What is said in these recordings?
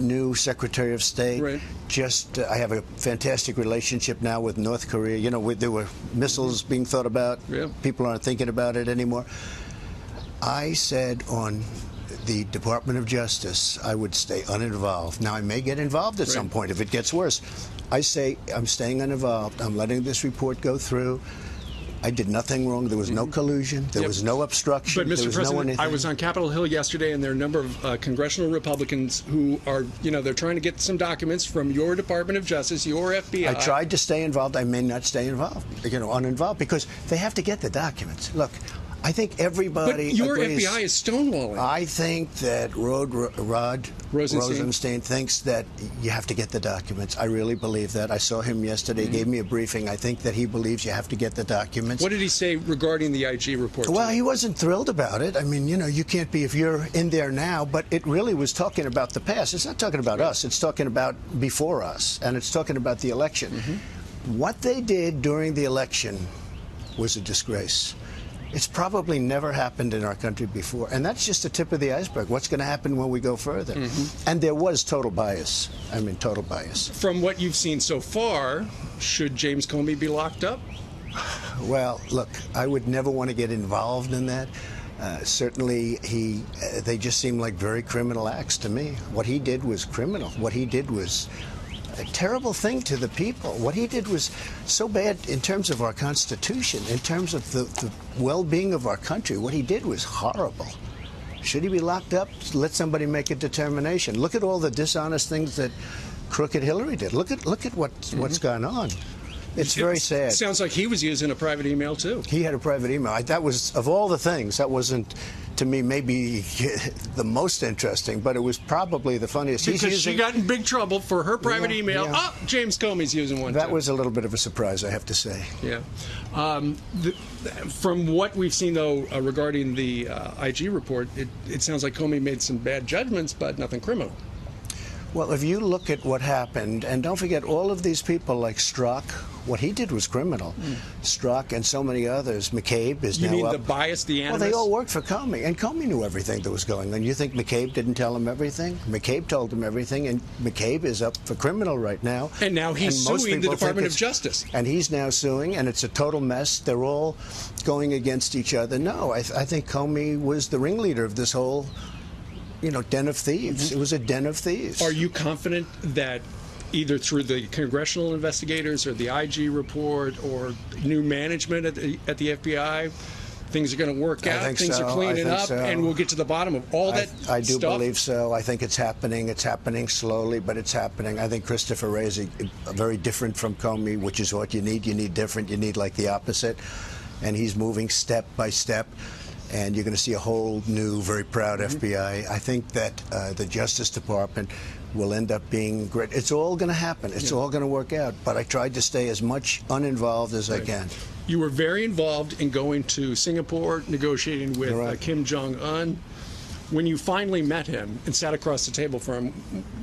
new Secretary of State. Right. I have a fantastic relationship now with North Korea. You know, there were missiles being thought about. Yeah. People aren't thinking about it anymore. I said on the Department of Justice, I would stay uninvolved. Now, I may get involved at some point if it gets worse. I say I'm staying uninvolved. I'm letting this report go through. I did nothing wrong. There was no collusion. There was no obstruction. But, Mr. President, no I was on Capitol Hill yesterday, and there are a number of congressional Republicans who are, they're trying to get some documents from your Department of Justice, your FBI. I tried to stay involved. I may not stay involved, uninvolved, because they have to get the documents. Look, I think everybody But your agrees. FBI is stonewalling. I think that Rod Rosenstein thinks that you have to get the documents. I really believe that. I saw him yesterday. He gave me a briefing. I think that he believes you have to get the documents. What did he say regarding the IG report? Well, he wasn't thrilled about it. I mean, you can't be if you're in there now, but it really was talking about the past. It's not talking about us. It's talking about before us, and it's talking about the election. What they did during the election was a disgrace. It's probably never happened in our country before. And that's just the tip of the iceberg. What's going to happen when we go further? And there was total bias. I mean, total bias. From what you've seen so far, should James Comey be locked up? Well, look, I would never want to get involved in that. Certainly, they just seem like very criminal acts to me. What he did was criminal. What he did was a terrible thing to the people. What he did was so bad in terms of our Constitution, in terms of the well-being of our country. What he did was horrible. Should he be locked up? Let somebody make a determination. Look at all the dishonest things that crooked Hillary did. Look at what's gone on. It's very sad. Sounds like he was using a private email, too. He had a private email. That was, of all the things, that wasn't, to me, maybe the most interesting, but it was probably the funniest. Because she got in big trouble for her private email. Yeah. Oh, James Comey's using one, That too. was a little bit of a surprise, I have to say. Yeah. From what we've seen, though, regarding the IG report, it sounds like Comey made some bad judgments, but nothing criminal. Well, if you look at what happened, and don't forget all of these people like Strzok, what he did was criminal. Strzok and so many others. McCabe is now up. You mean the bias, the animus? Well, they all worked for Comey, and Comey knew everything that was going on. You think McCabe didn't tell him everything? McCabe told him everything, and McCabe is up for criminal right now. And now he's suing the Department of Justice. And he's now suing, and it's a total mess. They're all going against each other. No, I think Comey was the ringleader of this whole den of thieves. It was a den of thieves. Are you confident that either through the congressional investigators or the IG report or new management at the FBI, things are going to work out, things are cleaning up, and we'll get to the bottom of all that stuff? I do believe so. I think it's happening. It's happening slowly, but it's happening. I think Christopher Wray is very different from Comey, which is what you need. You need different. You need like the opposite. And he's moving step by step. And you're going to see a whole new, very proud FBI. I think that the Justice Department will end up being great. It's all going to happen. It's all going to work out. But I tried to stay as much uninvolved as I can. You were very involved in going to Singapore, negotiating with Kim Jong-un. When you finally met him and sat across the table from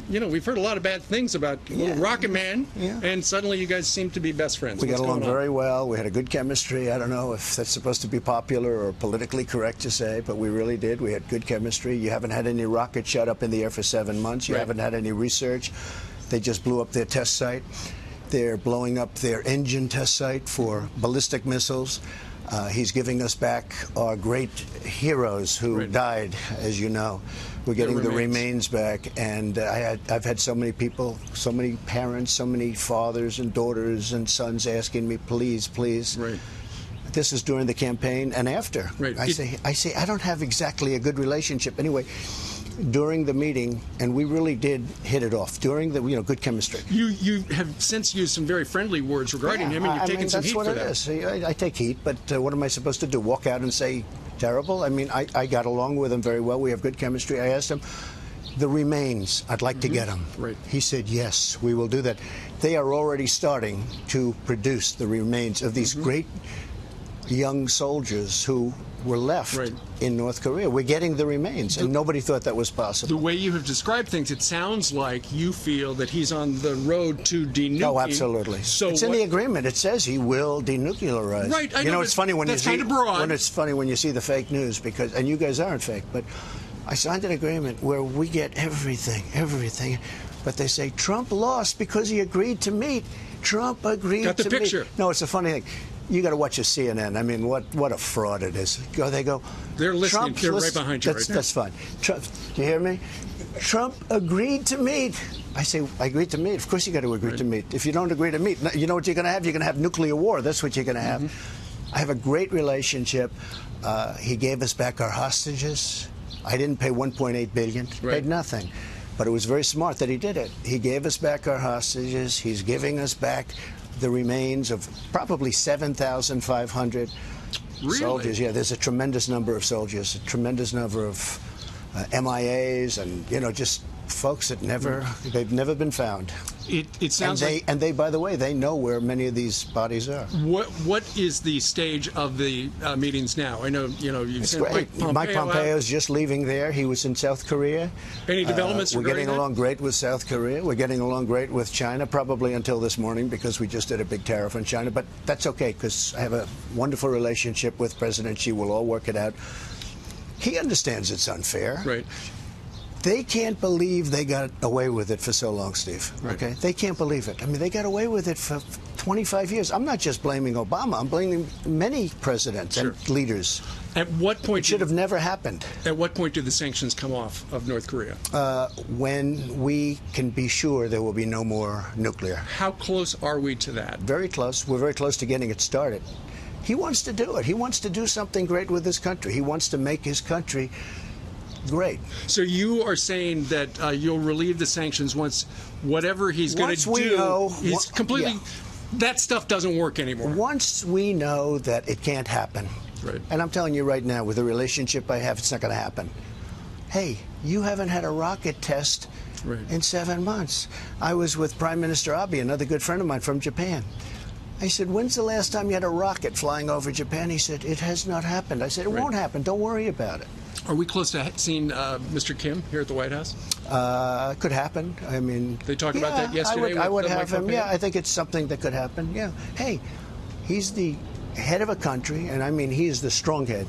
him, we've heard a lot of bad things about little Rocket Man, and suddenly you guys seem to be best friends. We got along very well. We had a good chemistry. I don't know if that's supposed to be popular or politically correct to say, but we really did. We had good chemistry. You haven't had any rockets shot up in the air for 7 months. You haven't had any research. They just blew up their test site. They're blowing up their engine test site for ballistic missiles. He's giving us back our great heroes who died, as you know. We're getting the remains back, and I've had so many people, so many parents, so many fathers and daughters and sons asking me, please, please. This is during the campaign and after. I say, I don't have exactly a good relationship. Anyway, during the meeting, and we really did hit it off during the, good chemistry. You have since used some very friendly words regarding him, and you've taken some heat for that. That's what it is. I take heat, but what am I supposed to do? Walk out and say terrible? I mean, I got along with him very well. We have good chemistry. I asked him, the remains, I'd like to get them. He said, yes, we will do that. They are already starting to produce the remains of these great young soldiers who were left in North Korea. We're getting the remains, and nobody thought that was possible. The way you have described things, it sounds like you feel that he's on the road to denuclearing. Oh, absolutely. So it's in the agreement. It says he will denuclearize. I know, it's funny when that's kind of broad. It's funny when you see the fake news, and you guys aren't fake, but I signed an agreement where we get everything. But they say Trump lost because he agreed to meet. Trump agreed Got the to picture. meet. No, it's a funny thing. You got to watch your CNN. I mean, what a fraud it is. They go. They're listening. Trump's They're right behind you right now. That's fine. Trump, do you hear me? Trump agreed to meet. I say, I agreed to meet. Of course you got to agree to meet. If you don't agree to meet, you know what you're going to have? You're going to have nuclear war. That's what you're going to have. I have a great relationship. He gave us back our hostages. I didn't pay $1.8 billion. Paid nothing. But it was very smart that he did it. He gave us back our hostages. He's giving us back the remains of probably 7,500 soldiers. Yeah, there's a tremendous number of soldiers, a tremendous number of MIAs, and just folks that they've never been found. It sounds and they, by the way, they know where many of these bodies are. What is the stage of the meetings now? I know you've It's sent great. Mike Pompeo's just leaving there. He was in South Korea. Any developments? We're getting along great with South Korea. We're getting along great with China, probably until this morning because we just did a big tariff on China. But that's okay because I have a wonderful relationship with President Xi. We'll all work it out. He understands it's unfair. Right. They can't believe they got away with it for so long, Steve. Right. Okay? They can't believe it. I mean, they got away with it for 25 years. I'm not just blaming Obama. I'm blaming many presidents and leaders. At what point it should have never happened. At what point do the sanctions come off of North Korea? When we can be sure there will be no more nuclear. How close are we to that? Very close. We're very close to getting it started. He wants to do it. He wants to do something great with his country. He wants to make his country great. So you are saying that you'll relieve the sanctions once whatever he's going to do, he's completely. Yeah. That stuff doesn't work anymore. Once we know that it can't happen, right. And I'm telling you right now, with the relationship I have, it's not going to happen. Hey, you haven't had a rocket test in 7 months. I was with Prime Minister Abe, another good friend of mine from Japan. I said, when's the last time you had a rocket flying over Japan? He said, it has not happened. I said, it won't happen. Don't worry about it. Are we close to seeing Mr. Kim here at the White House? Could happen. I mean, they talked about that yesterday. I would have him. Pompeo? Yeah, I think it's something that could happen. Yeah. Hey, he's the head of a country, and I mean, he is the strong head.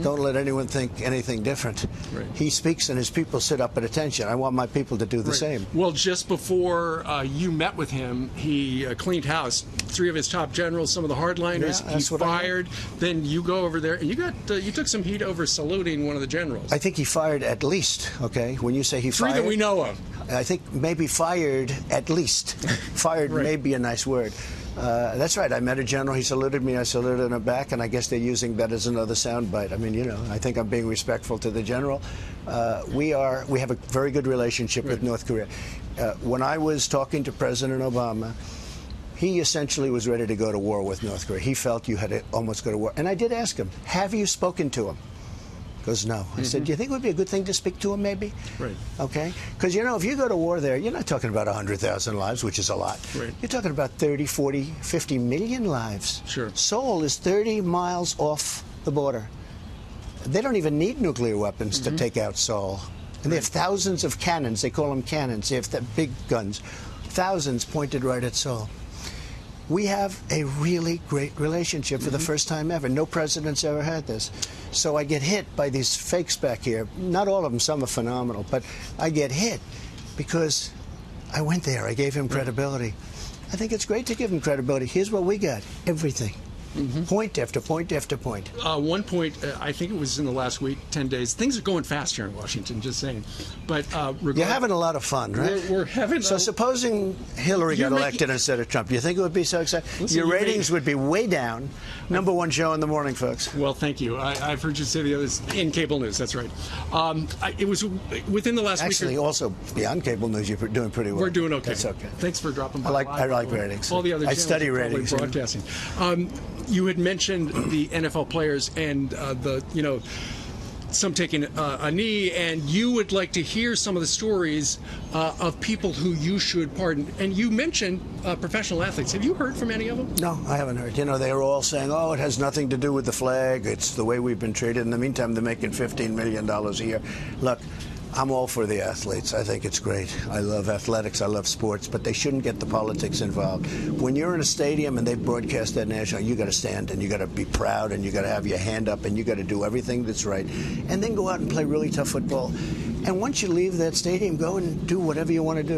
Don't let anyone think anything different. Right. He speaks, and his people sit up at attention. I want my people to do the same. Well, just before you met with him, he cleaned house. 3 of his top generals, some of the hardliners, he fired. Then you go over there, and you took some heat over saluting one of the generals. I think he fired at least. Okay, when you say he 3 fired, that we know of. I think maybe fired at least. Fired may be a nice word. That's right. I met a general. He saluted me. I saluted him back, and I guess they're using that as another soundbite. I mean, I think I'm being respectful to the general. We have a very good relationship with North Korea. When I was talking to President Obama, he essentially was ready to go to war with North Korea. He felt you had to almost go to war. And I did ask him, have you spoken to him? He goes, no. I said, do you think it would be a good thing to speak to him, maybe? Right. Okay? Because, if you go to war there, you're not talking about 100,000 lives, which is a lot. Right. You're talking about 30, 40, 50 million lives. Sure. Seoul is 30 miles off the border. They don't even need nuclear weapons to take out Seoul. And they have thousands of cannons. They call them cannons. They have the big guns. Thousands pointed right at Seoul. We have a really great relationship for the first time ever. No president's ever had this. So I get hit by these fakes back here. Not all of them, some are phenomenal, but I get hit because I went there. I gave him credibility. I think it's great to give him credibility. Here's what we got. Everything. Point after point after point. One point, I think it was in the last week, 10 days. Things are going fast here in Washington, just saying. But you're having a lot of fun, right? We're having. So supposing Hillary got elected instead of Trump, do you think it would be so exciting? Listen, your ratings would be way down. #1 show in the morning, folks. Well, thank you. I've heard you say the others in cable news. That's right. It was within the last week. Actually, also beyond cable news, you're doing pretty well. We're doing okay. That's okay. Thanks for dropping by. I like ratings. All the other I channels study are probably ratings. Broadcasting. You had mentioned the NFL players and some taking a knee, and you would like to hear some of the stories of people who you should pardon. And you mentioned professional athletes. Have you heard from any of them? No, I haven't heard. They were all saying, oh, it has nothing to do with the flag. It's the way we've been treated. In the meantime, they're making $15 million a year. Look, I'm all for the athletes. I think it's great. I love athletics. I love sports, but they shouldn't get the politics involved. When you're in a stadium and they broadcast that national, you got to stand and you got to be proud and you got to have your hand up and you got to do everything that's right, and then go out and play really tough football. And once you leave that stadium, go and do whatever you want to do.